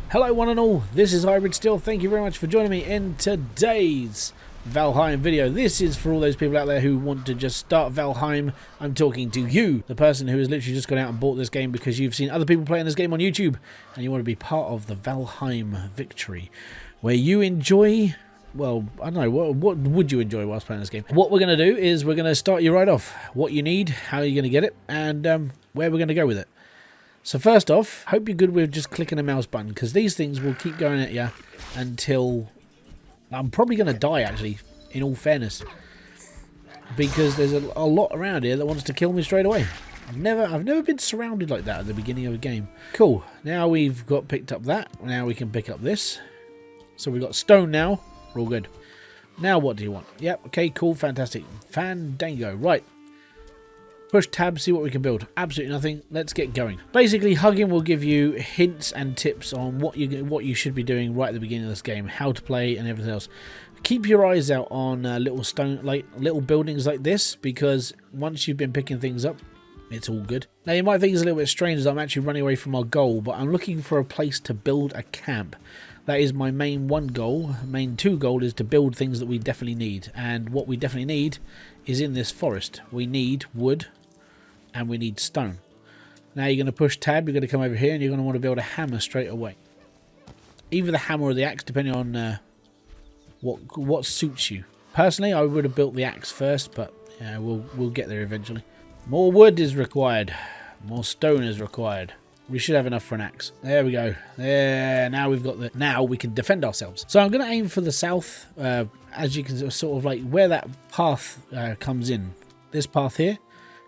Hello one and all, this is Hybridsteel. Thank you very much for joining me in today's Valheim video. This is for all those people out there who want to just start Valheim. I'm talking to you, the person who has literally just gone out and bought this game because you've seen other people playing this game on YouTube and you want to be part of the Valheim victory, where you enjoy, well, I don't know, what would you enjoy whilst playing this game? What we're going to do is we're going to start you right off. What you need, how you're going to get it, and where we're going to go with it. So first off, hope you're good with just clicking a mouse button, because these things will keep going at you until I'm probably going to die, actually, in all fairness, because there's a lot around here that wants to kill me straight away. I've never been surrounded like that at the beginning of a game. Cool. Now we've got picked up that. Now we can pick up this. So we've got stone now. We're all good. Now what do you want? Yep. Okay. Cool. Fantastic. Fandango. Right. Push tab, see what we can build. Absolutely nothing. Let's get going. Basically, hugging will give you hints and tips on what you should be doing right at the beginning of this game, how to play, and everything else. Keep your eyes out on little buildings like this, because once you've been picking things up, it's all good. Now you might think it's a little bit strange as I'm actually running away from our goal, but I'm looking for a place to build a camp. That is my main one goal. Main two goal is to build things that we definitely need, and what we definitely need is in this forest. We need wood. And we need stone. Now you're going to push tab, you're going to come over here and you're going to want to build a hammer straight away. Either the hammer or the axe, depending on what suits you. Personally, I would have built the axe first, but yeah, we'll get there eventually. More wood is required. More stone is required. We should have enough for an axe. There we go. There, now we've got now we can defend ourselves. So I'm going to aim for the south, as you can sort of like where that path comes in. This path here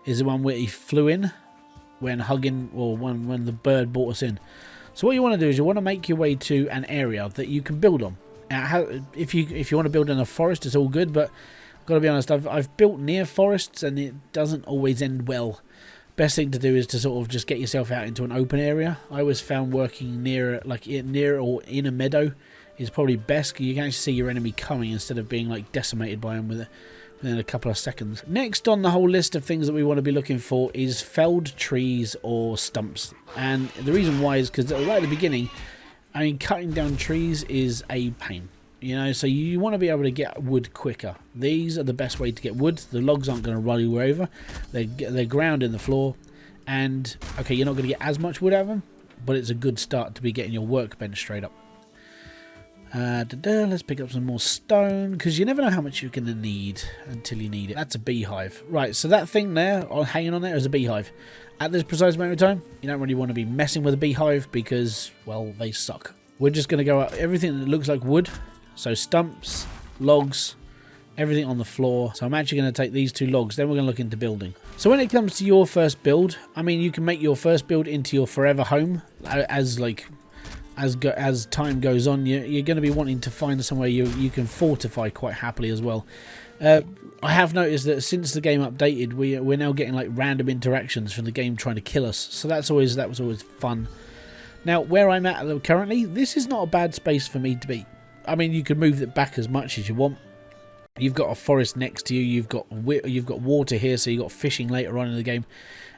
is the one where he flew in when hugging, or when the bird brought us in. So what you want to do is you want to make your way to an area that you can build on. If you want to build in a forest, it's all good, but I've got to be honest, I've built near forests and it doesn't always end well. Best thing to do is to sort of just get yourself out into an open area. I always found working near or in a meadow is probably best, because you can actually see your enemy coming instead of being like decimated by them within a couple of seconds. Next on the whole list of things that we want to be looking for is felled trees or stumps. And the reason why is because right at the beginning, I mean, cutting down trees is a pain. You know, so you want to be able to get wood quicker. These are the best way to get wood. The logs aren't going to roll you over. They're ground in the floor. And, okay, you're not going to get as much wood out of them, but it's a good start to be getting your workbench straight up. Let's pick up some more stone, because you never know how much you're going to need until you need it. That's a beehive. Right, so that thing there, hanging on there, is a beehive. At this precise moment of time, you don't really want to be messing with a beehive because, well, they suck. We're just going to go out everything that looks like wood. So stumps, logs, everything on the floor. So I'm actually going to take these two logs, then we're going to look into building. So when it comes to your first build, I mean, you can make your first build into your forever home as time goes on. You're going to be wanting to find somewhere you can fortify quite happily as well. I have noticed that since the game updated, we're now getting like random interactions from the game trying to kill us. So that was always fun. Now where I'm at currently, this is not a bad space for me to be. I mean, you can move it back as much as you want. You've got a forest next to you. You've got water here, so you've got fishing later on in the game,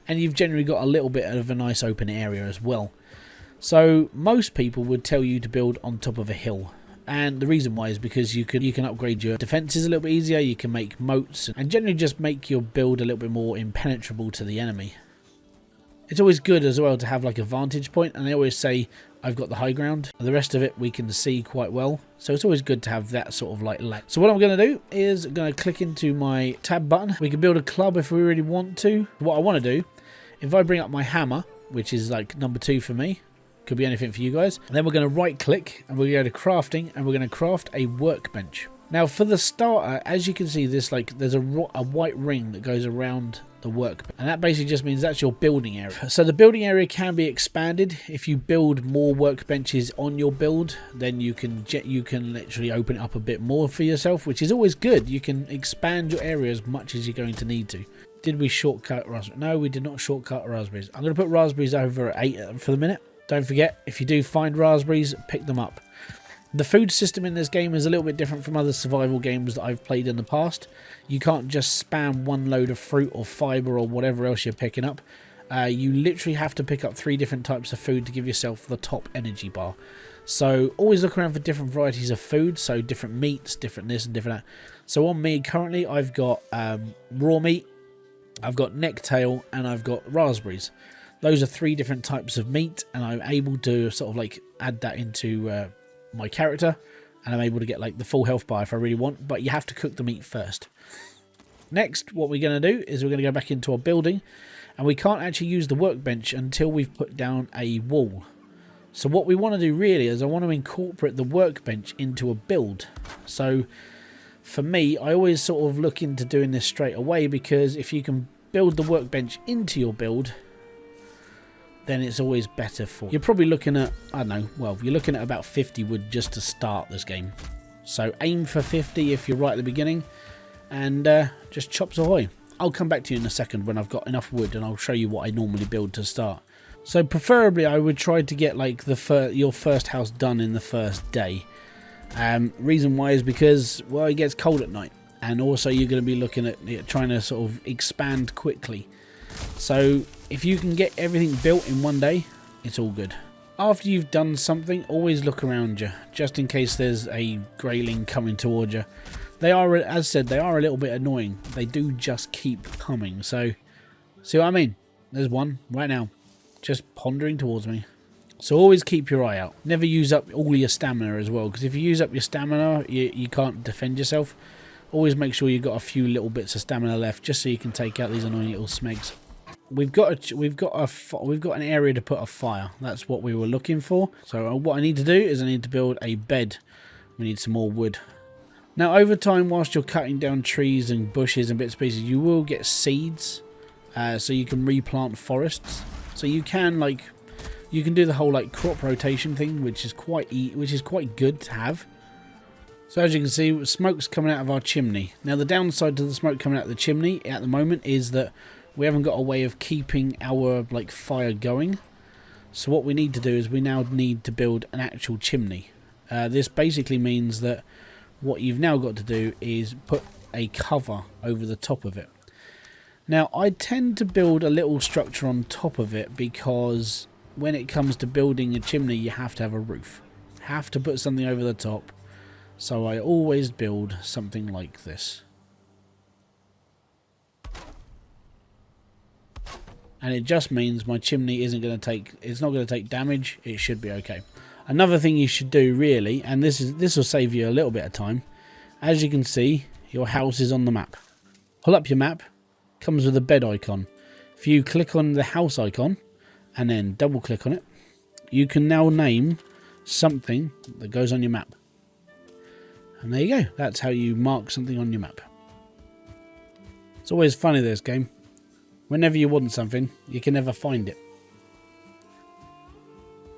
and you've generally got a little bit of a nice open area as well. So most people would tell you to build on top of a hill, and the reason why is because you can upgrade your defenses a little bit easier, you can make moats, and generally just make your build a little bit more impenetrable to the enemy. It's always good as well to have like a vantage point, and they always say I've got the high ground. The rest of it we can see quite well, so it's always good to have that sort of like light. So what I'm going to do is I'm going to click into my tab button. We can build a club if we really want to. What I want to do, if I bring up my hammer, which is like number 2 for me, could be anything for you guys. And then we're going to right click and we're going to go to crafting, and we're going to craft a workbench. Now for the starter, as you can see, there's a white ring that goes around the workbench, and that basically just means that's your building area. So the building area can be expanded. If you build more workbenches on your build, then you can literally open it up a bit more for yourself, which is always good. You can expand your area as much as you're going to need to. Did we shortcut raspberries? No, we did not shortcut raspberries. I'm going to put raspberries over at 8 for the minute. Don't forget, if you do find raspberries, pick them up. The food system in this game is a little bit different from other survival games that I've played in the past. You can't just spam one load of fruit or fibre or whatever else you're picking up. you literally have to pick up 3 different types of food to give yourself the top energy bar. So always look around for different varieties of food, so different meats, different this and different that. So on me currently I've got raw meat, I've got necktail, and I've got raspberries. Those are 3 different types of meat, and I'm able to sort of like add that into my character, and I'm able to get like the full health bar if I really want, but you have to cook the meat first. Next, what we're going to do is we're going to go back into our building, and we can't actually use the workbench until we've put down a wall. So what we want to do really is I want to incorporate the workbench into a build. So for me, I always sort of look into doing this straight away, because if you can build the workbench into your build, then it's always better for you. You're probably looking at, I don't know, well, you're looking at about 50 wood just to start this game. So aim for 50 if you're right at the beginning, and just chops ahoy. I'll come back to you in a second when I've got enough wood, and I'll show you what I normally build to start. So preferably I would try to get like your first house done in the first day. Reason why is because, well, it gets cold at night, and also you're going to be looking at trying to sort of expand quickly. So if you can get everything built in one day, it's all good. After you've done something, always look around you, just in case there's a greyling coming towards you. They are, as said, they are a little bit annoying. They do just keep coming. So see what I mean? There's one right now, just pondering towards me. So always keep your eye out. Never use up all your stamina as well, because if you use up your stamina, you can't defend yourself. Always make sure you've got a few little bits of stamina left, just so you can take out these annoying little smegs. We've got an area to put a fire. That's what we were looking for. So what I need to do is I need to build a bed. We need some more wood. Now over time, whilst you're cutting down trees and bushes and bits and pieces, you will get seeds, so you can replant forests. So you can do the whole like crop rotation thing, which is quite good to have. So as you can see, smoke's coming out of our chimney. Now the downside to the smoke coming out of the chimney at the moment is that we haven't got a way of keeping our like fire going. So what we need to do is we now need to build an actual chimney. This basically means that what you've now got to do is put a cover over the top of it. Now I tend to build a little structure on top of it, because when it comes to building a chimney you have to have a roof. Have to put something over the top. So I always build something like this. And it just means my chimney it's not going to take damage. It should be okay. Another thing you should do really, and this will save you a little bit of time. As you can see, your house is on the map. Pull up your map, comes with a bed icon. If you click on the house icon and then double click on it, you can now name something that goes on your map. And there you go. That's how you mark something on your map. It's always funny, this game. Whenever you want something, you can never find it.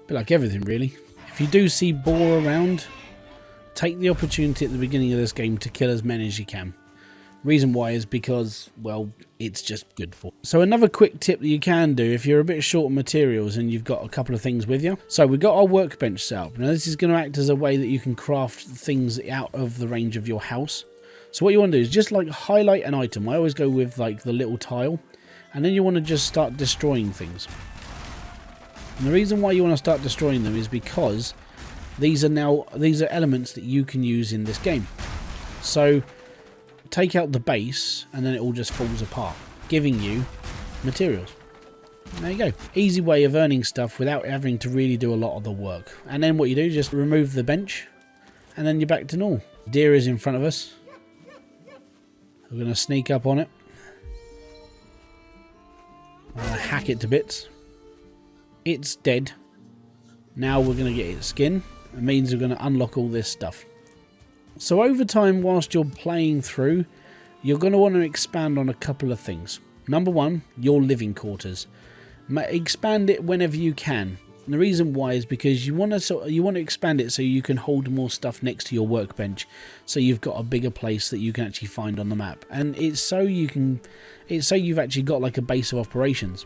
Bit like everything, really. If you do see boar around, take the opportunity at the beginning of this game to kill as many as you can. Reason why is because, well, it's just good for. So another quick tip that you can do if you're a bit short on materials and you've got a couple of things with you. So we've got our workbench set up. Now this is going to act as a way that you can craft things out of the range of your house. So what you want to do is just like highlight an item. I always go with like the little tile. And then you want to just start destroying things. And the reason why you want to start destroying them is because these are elements that you can use in this game. So take out the base and then it all just falls apart, giving you materials. There you go. Easy way of earning stuff without having to really do a lot of the work. And then what you do is just remove the bench and then you're back to normal. Deer is in front of us. We're going to sneak up on it. Hack it to bits. It's dead. Now we're going to get its skin. It means we're going to unlock all this stuff. So over time, whilst you're playing through, you're going to want to expand on a couple of things. Number one, your living quarters. Expand it whenever you can. And the reason why is because you want to expand it so you can hold more stuff next to your workbench, so you've got a bigger place that you can actually find on the map. And it's so you've actually got like a base of operations.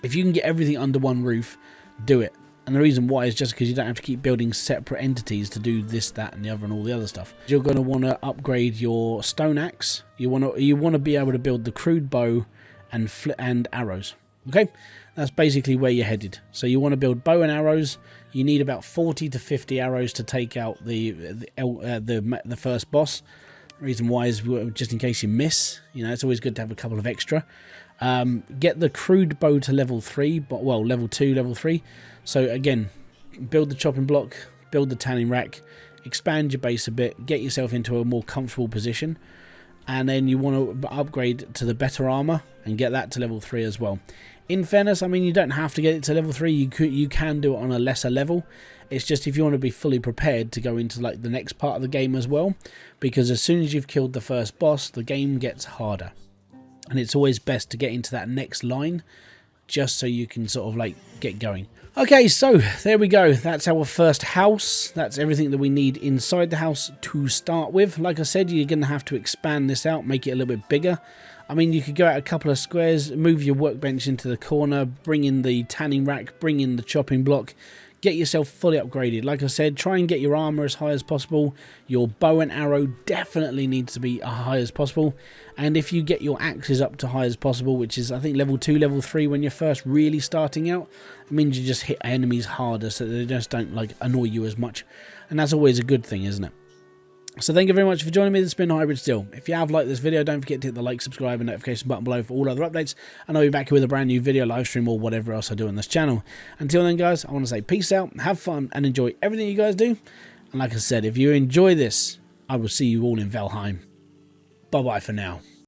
If you can get everything under one roof, do it. And the reason why is just because you don't have to keep building separate entities to do this, that, and the other, and all the other stuff. You're going to want to upgrade your stone axe. You want to be able to build the crude bow and arrows. Okay, that's basically where you're headed. So you want to build bow and arrows. You need about 40 to 50 arrows to take out the first boss. Reason why is just in case you miss. You know, it's always good to have a couple of extra. Get the crude bow to level 3, but well, level 2, level 3. So again, build the chopping block, build the tanning rack, expand your base a bit, get yourself into a more comfortable position, and then you want to upgrade to the better armor and get that to level 3 as well. In fairness, I mean, you don't have to get it to level 3. You can do it on a lesser level. It's just if you want to be fully prepared to go into like the next part of the game as well, because as soon as you've killed the first boss, the game gets harder, and it's always best to get into that next line just so you can sort of like get going. Okay, so there we go. That's our first house. That's everything that we need inside the house to start with. Like I said, you're going to have to expand this out, make it a little bit bigger. I mean, you could go out a couple of squares, move your workbench into the corner, bring in the tanning rack, bring in the chopping block, get yourself fully upgraded. Like I said, try and get your armor as high as possible. Your bow and arrow definitely needs to be as high as possible. And if you get your axes up to high as possible, which is I think level 2, level 3 when you're first really starting out, it means you just hit enemies harder so they just don't like annoy you as much. And that's always a good thing, isn't it? So thank you very much for joining me. This has been Hybridsteel. If you have liked this video, don't forget to hit the like, subscribe and notification button below for all other updates. And I'll be back here with a brand new video, live stream or whatever else I do on this channel. Until then guys, I want to say peace out, have fun and enjoy everything you guys do. And like I said, if you enjoy this, I will see you all in Valheim. Bye bye for now.